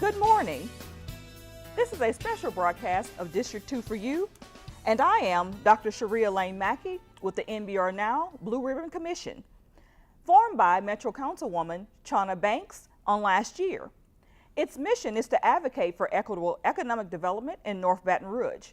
Good morning. This is a special broadcast of District2ForU, and I am Dr. Sharia Lane Mackey with the NBR Now Blue Ribbon Commission, formed by Metro Councilwoman Chana Banks on last year. Its mission is to advocate for equitable economic development in North Baton Rouge.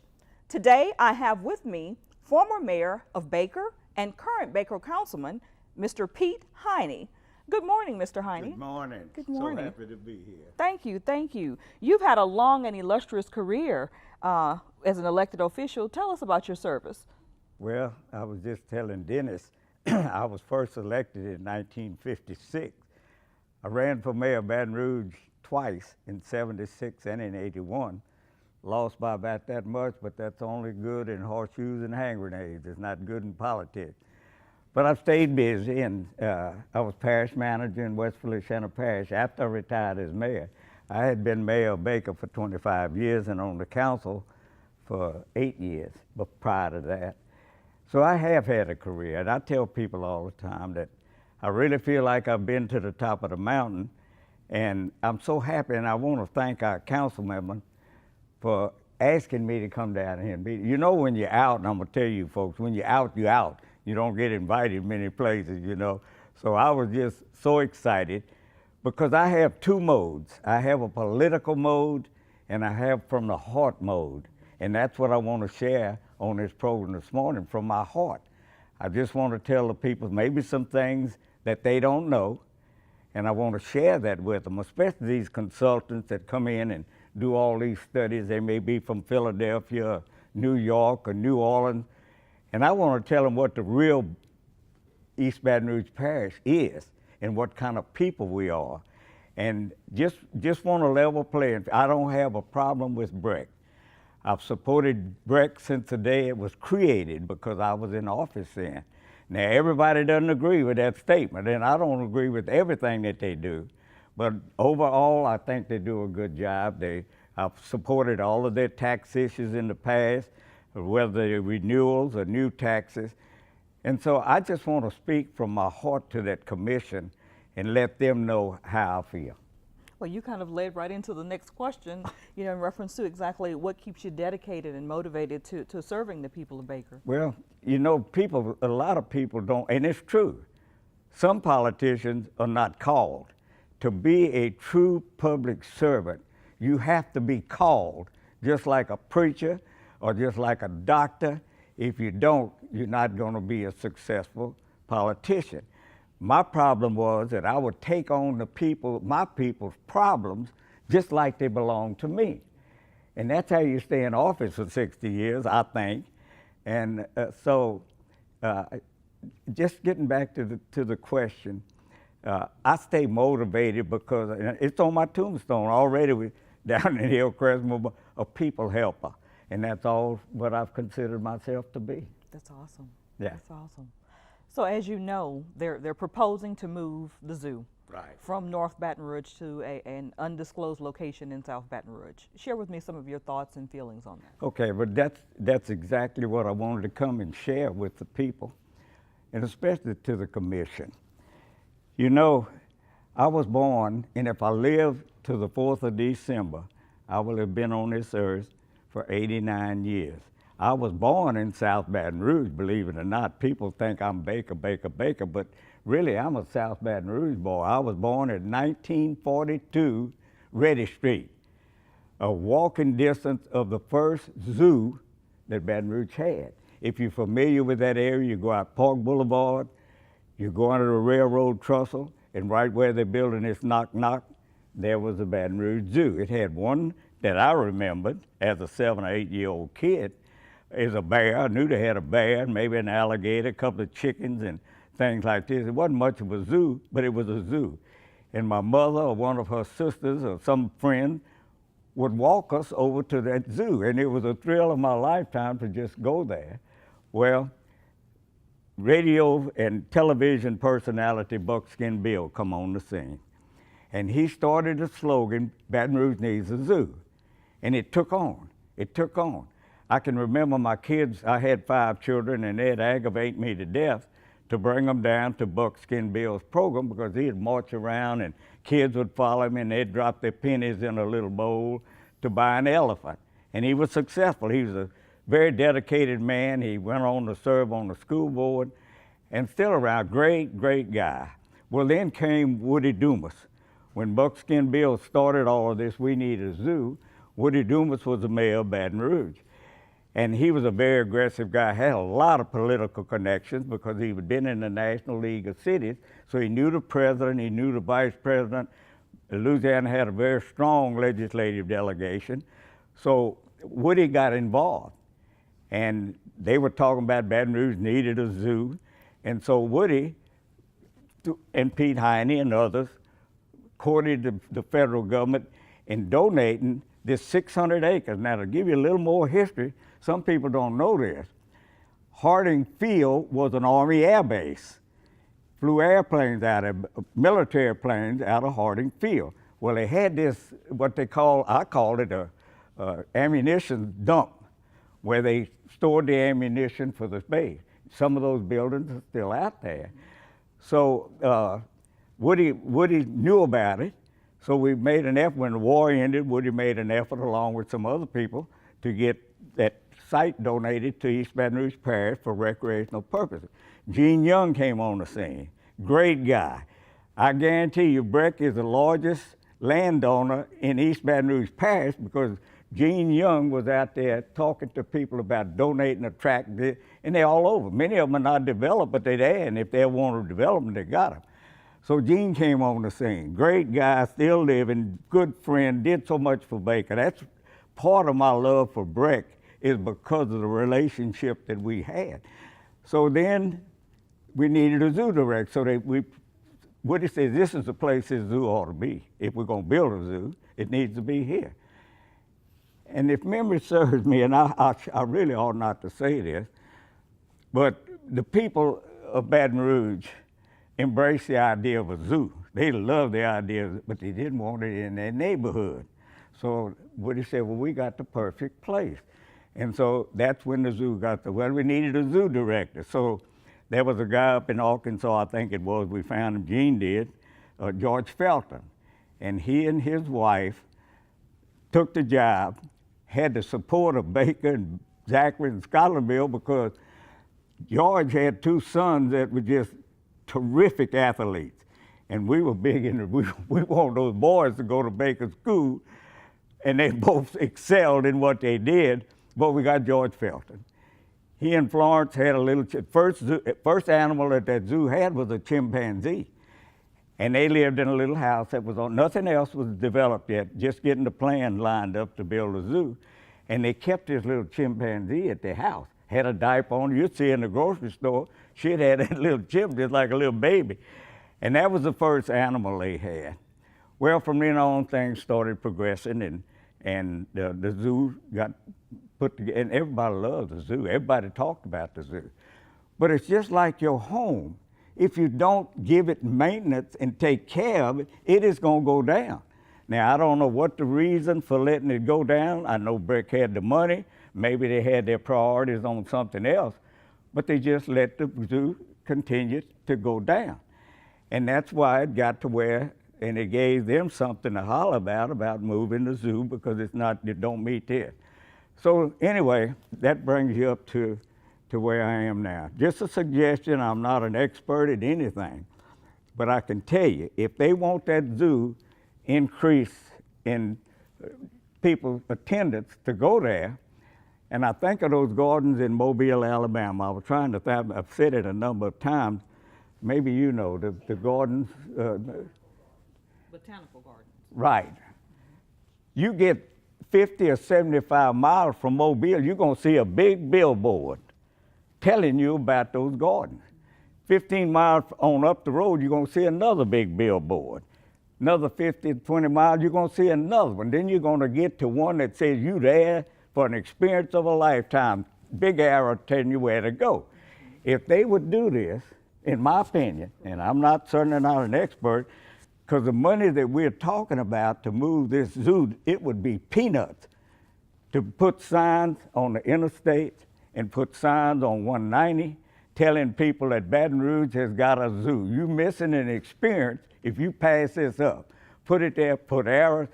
Today, I have with me former mayor of Baker and current Baker councilman, Mr. Pete Heine. Good morning, Mr. Heine. Good morning. Good morning. So happy to be here. Thank you, thank you. You've had a long and illustrious career as an elected official. Tell us about your service. Well, I was just telling Dennis, I was first elected in 1956. I ran for mayor of Baton Rouge twice, in 76 and in 81. Lost by about that much, but that's only good in horseshoes and hand grenades. It's not good in politics. But I've stayed busy, and I was parish manager in West Feliciana Parish after I retired as mayor. I had been mayor of Baker for 25 years and on the council for 8 years prior to that. So I have had a career, and I tell people all the time that I really feel like I've been to the top of the mountain, and I'm so happy, and I want to thank our council members for asking me to come down here and be. You know, when you're out, and I'm going to tell you folks, when you're out, you're out. You don't get invited many places, you know. So I was just so excited because I have two modes. I have a political mode and I have from the heart mode. And that's what I want to share on this program this morning, from my heart. I just want to tell the people maybe some things that they don't know, and I want to share that with them, especially these consultants that come in and do all these studies. They may be from Philadelphia, New York, or New Orleans. And I want to tell them what the real East Baton Rouge Parish is and what kind of people we are. And just want to level play. I don't have a problem with BREC. I've supported BREC since the day it was created because I was in office then. Now, everybody doesn't agree with that statement, and I don't agree with everything that they do. But overall, I think they do a good job. I've supported all of their tax issues in the past, whether they're renewals or new taxes. And so I just want to speak from my heart to that commission and let them know how I feel. Well, you kind of led right into the next question, in reference to exactly what keeps you dedicated and motivated to serving the people of Baker. Well, a lot of people don't, and it's true. Some politicians are not called. To be a true public servant, you have to be called, just like a preacher or just like a doctor. If you don't, you're not going to be a successful politician. My problem was that I would take on my people's problems just like they belong to me. And that's how you stay in office for 60 years, I think. And just getting back to the question, I stay motivated because it's on my tombstone already down in Hillcrest, a people helper. And that's all what I've considered myself to be. That's awesome. Yeah. That's awesome. So as you know, they're proposing to move the zoo from North Baton Rouge to an undisclosed location in South Baton Rouge. Share with me some of your thoughts and feelings on that. Okay, but that's exactly what I wanted to come and share with the people, and especially to the commission. You know, I was born, and if I live to the 4th of December, I will have been on this earth for 89 years. I was born in South Baton Rouge, believe it or not. People think I'm Baker, but really I'm a South Baton Rouge boy. I was born at 1942 Reddy Street, a walking distance of the first zoo that Baton Rouge had. If you're familiar with that area, you go out Park Boulevard, you go under the railroad trestle, and right where they're building this knock-knock, there was a Baton Rouge Zoo. It had one that I remembered as a 7 or 8 year old kid, is a bear. I knew they had a bear, maybe an alligator, a couple of chickens and things like this. It wasn't much of a zoo, but it was a zoo. And my mother or one of her sisters or some friend would walk us over to that zoo. And it was a thrill of my lifetime to just go there. Well, radio and television personality Buckskin Bill come on the scene. And he started a slogan, Baton Rouge needs a zoo. And it took on. It took on. I can remember my kids, I had 5 children, and they'd aggravate me to death to bring them down to Buckskin Bill's program because he'd march around and kids would follow him and they'd drop their pennies in a little bowl to buy an elephant. And he was successful. He was a very dedicated man. He went on to serve on the school board and still around, great, great guy. Well, then came Woody Dumas. When Buckskin Bill started all of this, we needed a zoo, Woody Dumas was the mayor of Baton Rouge. And he was a very aggressive guy, had a lot of political connections because he had been in the National League of Cities, so he knew the president, he knew the vice president. Louisiana had a very strong legislative delegation, so Woody got involved. And they were talking about Baton Rouge needed a zoo, and so Woody and Pete Heine and others courted the federal government in donating this 600 acres. Now, to give you a little more history, some people don't know this. Harding Field was an Army air base. Flew airplanes out of, military planes out of Harding Field. Well, they had this, what they call, I call it a ammunition dump, where they stored the ammunition for the base. Some of those buildings are still out there. So Woody knew about it, so we made an effort. When the war ended, Woody made an effort along with some other people to get that site donated to East Baton Rouge Parish for recreational purposes. Gene Young came on the scene, great guy. I guarantee you Breck is the largest landowner in East Baton Rouge Parish because Gene Young was out there talking to people about donating a tract, and they're all over. Many of them are not developed, but they're there, and if they want to develop them, they got them. So Gene came on the scene. Great guy, still living, good friend, did so much for Baker. That's part of my love for Breck is because of the relationship that we had. So then we needed a zoo director. So Woody said, this is the place this zoo ought to be. If we're gonna build a zoo, it needs to be here. And if memory serves me, and I really ought not to say this, but the people of Baton Rouge embraced the idea of a zoo. They loved the idea, but they didn't want it in their neighborhood. So Woody said, well, we got the perfect place. And so that's when the zoo got well, we needed a zoo director. So there was a guy up in Arkansas, I think it was, we found him, Gene did, George Felton. And he and his wife took the job, had the support of Baker and Zachary and Scotlandville because George had two sons that were just terrific athletes. And we were big in we wanted those boys to go to Baker School, and they both excelled in what they did, but we got George Felton. He and Florence had a little, first animal that that zoo had was a chimpanzee. And they lived in a little house that was on, nothing else was developed yet, just getting the plan lined up to build a zoo. And they kept this little chimpanzee at their house. Had a diaper on, you'd see in the grocery store, she'd had that little chimp just like a little baby. And that was the first animal they had. Well, from then on, things started progressing and the zoo got put together, and everybody loved the zoo. Everybody talked about the zoo. But it's just like your home. If you don't give it maintenance and take care of it, it is gonna go down. Now, I don't know what the reason for letting it go down. I know Breck had the money. Maybe they had their priorities on something else, but they just let the zoo continue to go down. And that's why it got to where, and it gave them something to holler about moving the zoo because it's not, it don't meet this. So anyway, that brings you up to where I am now. Just a suggestion, I'm not an expert at anything, but I can tell you, if they want that zoo increase in people's attendance to go there, and I think of those gardens in Mobile, Alabama. I was trying to think, I've said it a number of times, maybe you know, the gardens. Botanical gardens. Right. You get 50 or 75 miles from Mobile, you're gonna see a big billboard telling you about those gardens. 15 miles on up the road, you're gonna see another big billboard. Another 50, 20 miles, you're gonna see another one. Then you're gonna get to one that says you there for an experience of a lifetime. Big arrow telling you where to go. If they would do this, in my opinion, and I'm certainly not an expert, because the money that we're talking about to move this zoo, it would be peanuts to put signs on the interstate and put signs on 190 telling people that Baton Rouge has got a zoo. You're missing an experience if you pass this up. put it there, put arrows.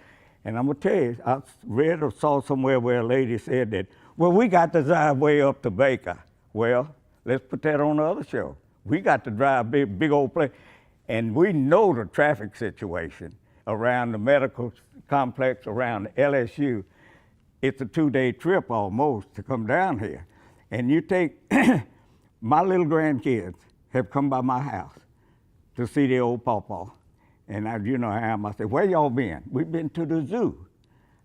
And I'm gonna tell you, I read or saw somewhere where a lady said that, well, we got to drive way up to Baker. Well, let's put that on the other show. We got to drive big old place. And we know the traffic situation around the medical complex, around LSU. It's a 2-day trip almost to come down here. And you take, my little grandkids have come by my house to see the old pawpaw. And you know how I said, where y'all been? We've been to the zoo.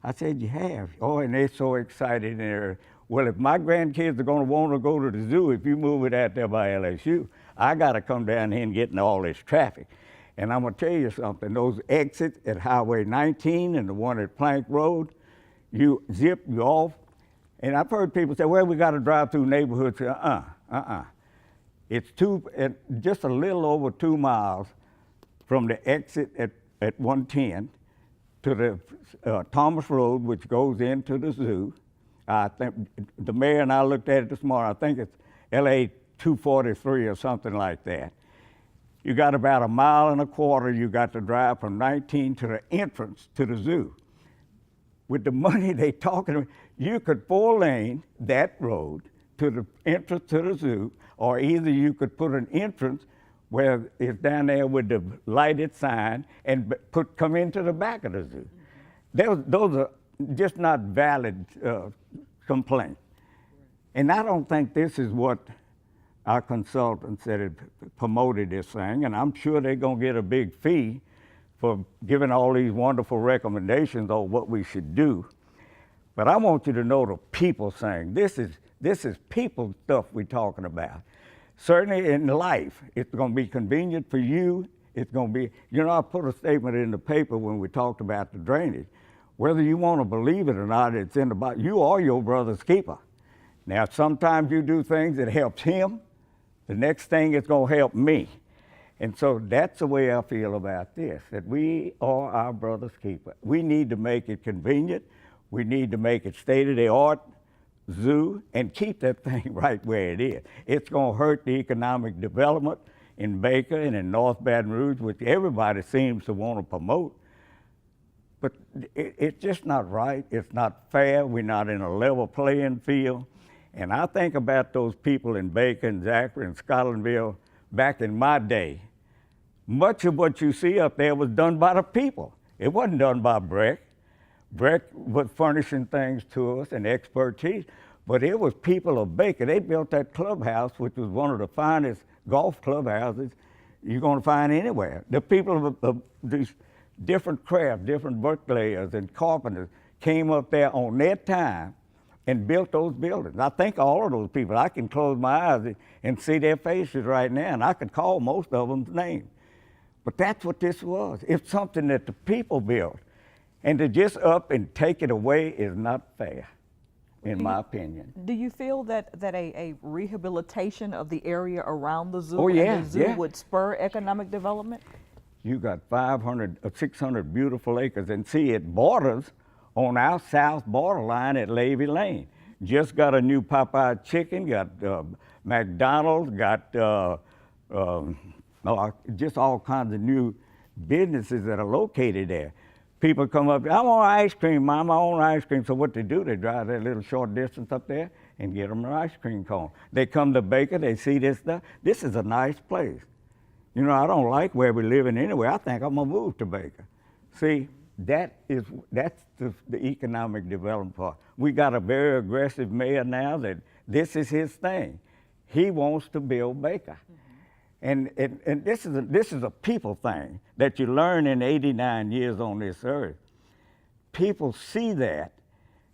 I said, you have? Oh, and they're so excited. And they're, well, if my grandkids are gonna wanna go to the zoo, if you move it out there by LSU, I gotta come down here and get in all this traffic. And I'm gonna tell you something, those exits at Highway 19 and the one at Plank Road, you zip, you off. And I've heard people say, well, we gotta drive through neighborhoods. It's just a little over 2 miles from the exit at 110 to the Thomas Road, which goes into the zoo. I think the mayor and I looked at it this morning. I think it's LA 243 or something like that. You got about 1.25 miles you got to drive from 19 to the entrance to the zoo. With the money they talking about, you could 4-lane that road to the entrance to the zoo, or either you could put an entrance where it's down there with the lighted sign and come into the back of the zoo. Those are just not valid complaints. And I don't think this is what our consultants that have promoted this thing, and I'm sure they're gonna get a big fee for giving all these wonderful recommendations on what we should do. But I want you to know the people saying, this is people stuff we're talking about. Certainly in life, it's gonna be convenient for you. It's gonna be, you know, I put a statement in the paper when we talked about the drainage. Whether you wanna believe it or not, it's in the Bible. You are your brother's keeper. Now, sometimes you do things that helps him. The next thing is gonna help me. And so that's the way I feel about this, that we are our brother's keeper. We need to make it convenient. We need to make it state-of-the-art zoo and keep that thing right where it is. It's gonna hurt the economic development in Baker and in North Baton Rouge, which everybody seems to want to promote. But it's just not right. It's not fair. We're not in a level playing field. And I think about those people in Baker and Zachary and Scotlandville back in my day. Much of what you see up there was done by the people. It wasn't done by Breck. Breck was furnishing things to us and expertise, but it was people of Baker. They built that clubhouse, which was one of the finest golf clubhouses you're gonna find anywhere. The people of these different crafts, different bricklayers and carpenters came up there on their time and built those buildings. I think all of those people, I can close my eyes and see their faces right now, and I could call most of them's names. But that's what this was. It's something that the people built. And to just up and take it away is not fair, in my opinion. Do you feel that a rehabilitation of the area around the zoo and the zoo would spur economic development? You got 500 or 600 beautiful acres, and see, it borders on our south borderline at Levy Lane. Just got a new Popeye chicken, got McDonald's, got just all kinds of new businesses that are located there. People come up, I want ice cream, Mom, I want ice cream. So what they do, they drive that little short distance up there and get them an ice cream cone. They come to Baker, they see this stuff. This is a nice place. You know, I don't like where we're living anyway. I think I'm gonna move to Baker. See, that's the economic development part. We got a very aggressive mayor now that this is his thing. He wants to build Baker. And this is a people thing that you learn in 89 years on this earth. People see that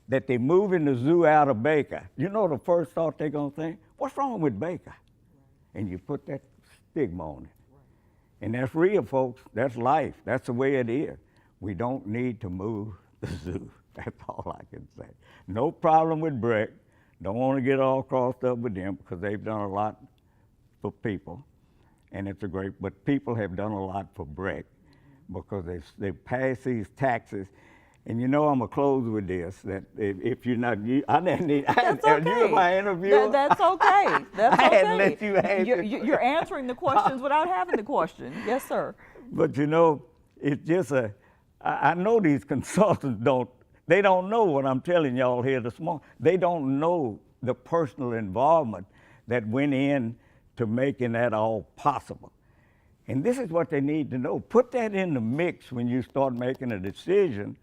they're moving the zoo out of Baker. You know the first thought they're gonna think, what's wrong with Baker? And you put that stigma on it. And that's real, folks. That's life. That's the way it is. We don't need to move the zoo. That's all I can say. No problem with Breck. Don't want to get all crossed up with them because they've done a lot for people. And it's a great, but people have done a lot for Breck because they've passed these taxes. And you know, I'm gonna close with this, that if you're not, I didn't need, you my interviewer. That's okay, that's okay. I had to let you answer. You're answering the questions without having the question. Yes, sir. But you know, it's just I know these consultants they don't know what I'm telling y'all here this morning. They don't know the personal involvement that went in to making that all possible. And this is what they need to know. Put that in the mix when you start making a decision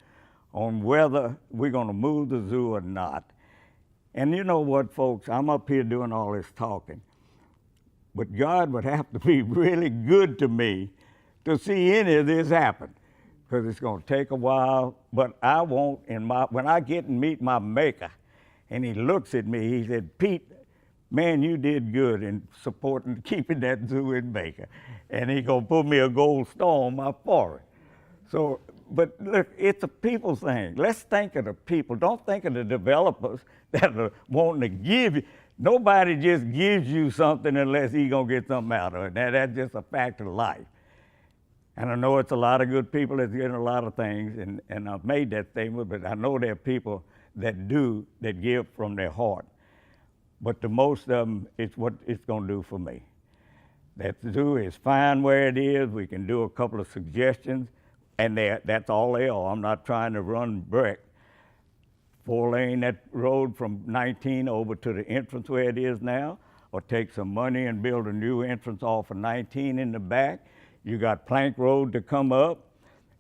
on whether we're going to move the zoo or not. And you know what, folks, I'm up here doing all this talking, but God would have to be really good to me to see any of this happen, because it's going to take a while. But I won't, when I get and meet my maker, and he looks at me, he said, Pete, man, you did good in supporting, keeping that zoo in Baker. And he gonna put me a gold star on my forehead. So, but look, it's a people thing. Let's think of the people. Don't think of the developers that are wanting to give you. Nobody just gives you something unless he's gonna get something out of it. Now, that's just a fact of life. And I know it's a lot of good people that's getting a lot of things, and I've made that statement, but I know there are people that give from their heart. But the most of them, it's what it's gonna do for me. That zoo is fine where it is. We can do a couple of suggestions, and that's all they are. I'm not trying to run brick. 4-lane that road from 19 over to the entrance where it is now, or take some money and build a new entrance off of 19 in the back. You got Plank Road to come up.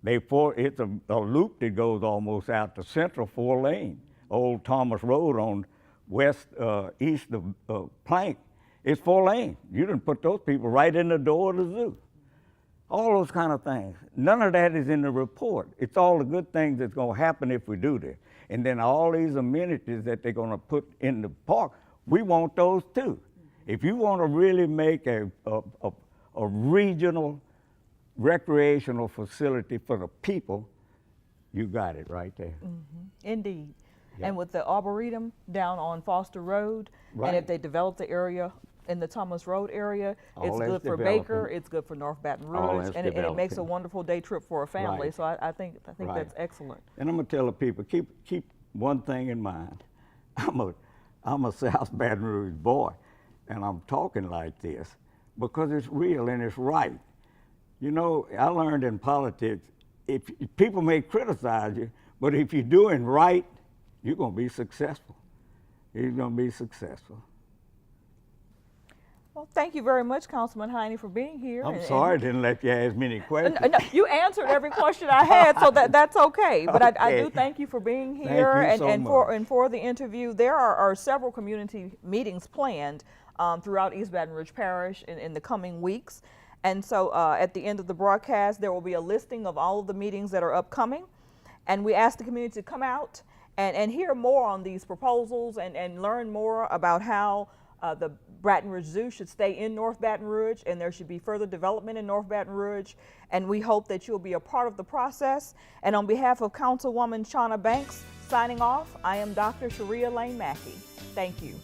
It's a loop that goes almost out to Central 4-lane. Old Thomas Road on east of Plank. It's 4-lane. You done put those people right in the door of the zoo. All those kind of things. None of that is in the report. It's all the good things that's gonna happen if we do this. And then all these amenities that they're gonna put in the park, we want those too. If you wanna really make a regional recreational facility for the people, you got it right there. Mm-hmm. Indeed. Yeah. And with the Arboretum down on Foster Road, Right. and if they develop the area in the Thomas Road area, All it's that's good for developing. Baker, it's good for North Baton All Rouge, that's and it makes a developing. wonderful day trip for a family. Right. So I think Right. that's excellent. And I'm gonna tell the people, keep one thing in mind. I'm a South Baton Rouge boy, and I'm talking like this because it's real and it's right. You know, I learned in politics, if people may criticize you, but if you're doing right, you're gonna be successful. You're gonna be successful. Well, thank you very much, Councilman Heine, for being here. I'm sorry I didn't let you ask many questions. No, you answered every question I had, so that's okay. But I Okay. do thank you for being Thank here you so and for the interview. There are several community meetings planned throughout East Baton Rouge Parish in the coming weeks. And so at the end of the broadcast, there will be a listing of all of the meetings that are upcoming. And we ask the community to come out and hear more on these proposals and learn more about how the Baton Rouge Zoo should stay in North Baton Rouge, and there should be further development in North Baton Rouge. And we hope that you'll be a part of the process. And on behalf of Councilwoman Shauna Banks, signing off, I am Dr. Sharia Lane Mackey. Thank you.